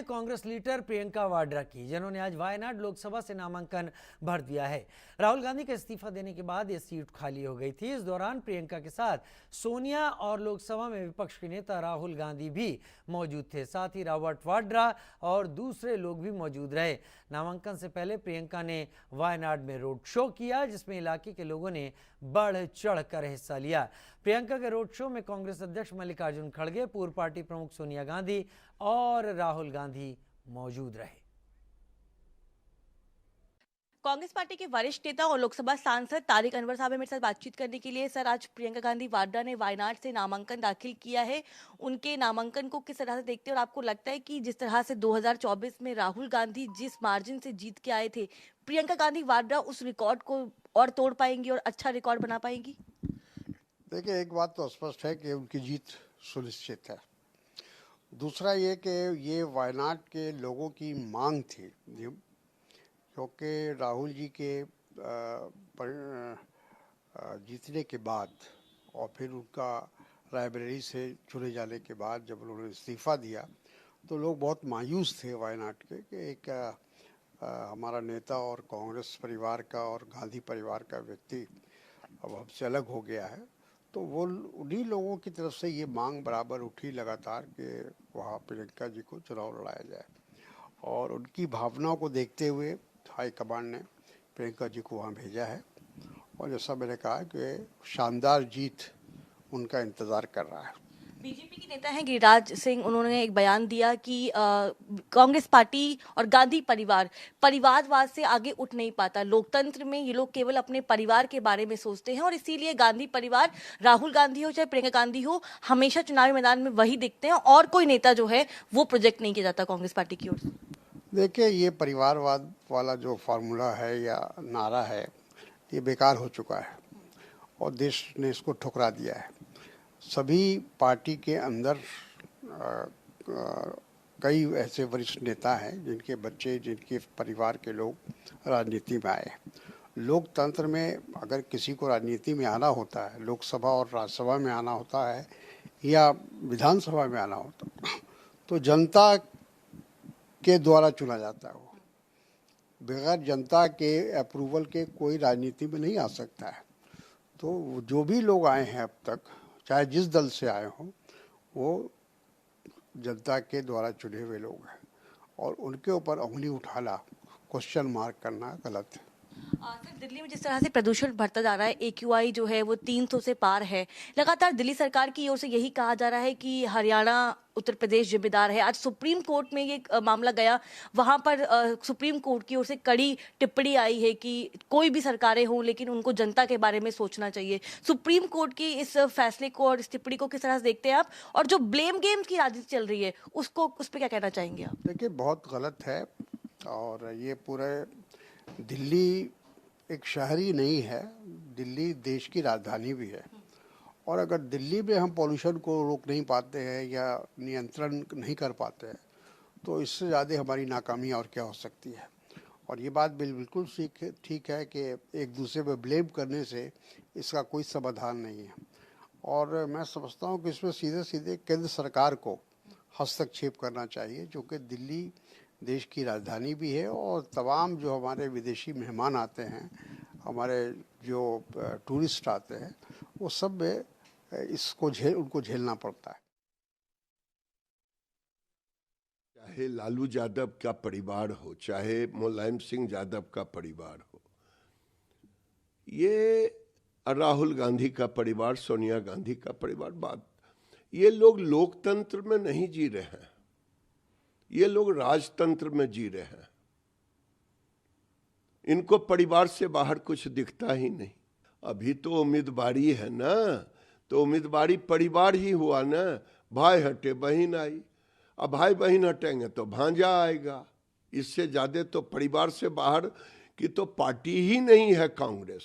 Congress leader Priyanka Vadra की, जिन्होंने आज वायनाड लोकसभा से नामांकन भर दिया है। राहुल गांधी के इस्तीफा देने के बाद यह सीट खाली हो गई थी। इस दौरान प्रियंका के साथ सोनिया और लोकसभा में विपक्ष के नेता राहुल गांधी भी मौजूद थे। साथ ही रॉबर्ट वाड्रा और दूसरे लोग भी मौजूद रहे। नामांकन से पहले प्रियंका ने वायनाड में रोड शो किया, जिसमें इलाके के लोगों ने बढ़ चढ़ कर हिस्सा लिया। प्रियंका के रोड शो में कांग्रेस अध्यक्ष मल्लिकार्जुन खड़गे, पूर्व पार्टी प्रमुख सोनिया गांधी और राहुल गांधी मौजूद रहे। कांग्रेस पार्टी के वरिष्ठ नेता और लोकसभा सांसद तारिक अनवर साहब मेरे साथ बातचीत करने के लिए। सर, आज प्रियंका गांधी वाड्रा ने वायनाड से नामांकन दाखिल किया है। उनके नामांकन को किस तरह से देखते हैं और आपको लगता है कि जिस तरह से 2024 में राहुल गांधी जिस मार्जिन से जीत के आए थे, प्रियंका गांधी वाड्रा उस रिकॉर्ड को और तोड़ पाएंगी और अच्छा रिकॉर्ड बना पाएंगी? देखिए, एक बात तो स्पष्ट है कि उनकी जीत सुनिश्चित है। दूसरा ये कि ये वायनाड के लोगों की मांग थी, क्योंकि राहुल जी के जीतने के बाद और फिर उनका रायबरेली से चुने जाने के बाद जब उन्होंने इस्तीफा दिया तो लोग बहुत मायूस थे वायनाड के कि एक हमारा नेता और कांग्रेस परिवार का और गांधी परिवार का व्यक्ति अब हमसे अलग हो गया है। तो वो उन्हीं लोगों की तरफ से ये मांग बराबर उठी लगातार कि वहाँ प्रियंका जी को चुनाव लड़ाया जाए, और उनकी भावनाओं को देखते हुए हाईकमान ने प्रियंका जी को वहाँ भेजा है। और जैसा मैंने कहा कि शानदार जीत उनका इंतज़ार कर रहा है। बीजेपी के नेता हैं गिरिराज सिंह, उन्होंने एक बयान दिया कि कांग्रेस पार्टी और गांधी परिवार परिवारवाद से आगे उठ नहीं पाता। लोकतंत्र में ये लोग केवल अपने परिवार के बारे में सोचते हैं और इसीलिए गांधी परिवार, राहुल गांधी हो चाहे प्रियंका गांधी हो, हमेशा चुनावी मैदान में वही दिखते हैं और कोई नेता जो है वो प्रोजेक्ट नहीं किया जाता कांग्रेस पार्टी की ओर से। देखिए, ये परिवारवाद वाला जो फार्मूला है या नारा है, ये बेकार हो चुका है और देश ने इसको ठुकरा दिया है। सभी पार्टी के अंदर कई ऐसे वरिष्ठ नेता हैं जिनके बच्चे, जिनके परिवार के लोग राजनीति में आए। लोकतंत्र में अगर किसी को राजनीति में आना होता है, लोकसभा और राज्यसभा में आना होता है या विधानसभा में आना होता है, तो जनता के द्वारा चुना जाता है। वो बगैर जनता के अप्रूवल के कोई राजनीति में नहीं आ सकता है। तो जो भी लोग आए हैं अब तक, चाहे जिस दल से आए हों, वो जनता के द्वारा चुने हुए लोग हैं और उनके ऊपर उंगली उठाना, क्वेश्चन मार्क करना गलत है। सर, दिल्ली में जिस तरह से प्रदूषण बढ़ता जा रहा है, AQI जो है वो 300 से पार है। लगातार दिल्ली सरकार की ओर से यही कहा जा रहा है कि हरियाणा, उत्तर प्रदेश जिम्मेदार है। आज सुप्रीम कोर्ट में ये मामला गया, वहां पर सुप्रीम कोर्ट की ओर से कड़ी टिप्पणी आई है कि कोई भी सरकारें हों लेकिन उनको जनता के बारे में सोचना चाहिए। सुप्रीम कोर्ट की इस फैसले को और इस टिप्पणी को किस तरह से देखते हैं आप, और जो ब्लेम गेम की राजनीति चल रही है उसको, उस पर क्या कहना चाहेंगे आप? देखिए, बहुत गलत है। और ये पूरे दिल्ली एक शहरी नहीं है, दिल्ली देश की राजधानी भी है। और अगर दिल्ली में हम पॉल्यूशन को रोक नहीं पाते हैं या नियंत्रण नहीं कर पाते हैं, तो इससे ज़्यादा हमारी नाकामी और क्या हो सकती है। और ये बात बिल्कुल ठीक है कि एक दूसरे पर ब्लेम करने से इसका कोई समाधान नहीं है। और मैं समझता हूँ कि इसमें सीधे सीधे केंद्र सरकार को हस्तक्षेप करना चाहिए, जो कि दिल्ली देश की राजधानी भी है और तमाम जो हमारे विदेशी मेहमान आते हैं, हमारे जो टूरिस्ट आते हैं, वो सब में इसको उनको झेलना पड़ता है। चाहे लालू यादव का परिवार हो, चाहे मुलायम सिंह यादव का परिवार हो, ये राहुल गांधी का परिवार, सोनिया गांधी का परिवार, ये लोग लोकतंत्र में नहीं जी रहे हैं, ये लोग राजतंत्र में जी रहे हैं। इनको परिवार से बाहर कुछ दिखता ही नहीं। अभी तो उम्मीदवारी है ना, तो उम्मीदवारी परिवार ही हुआ ना। भाई हटे बहन आई, अब भाई बहन हटेंगे तो भांजा आएगा। इससे ज्यादा तो परिवार से बाहर की तो पार्टी ही नहीं है कांग्रेस।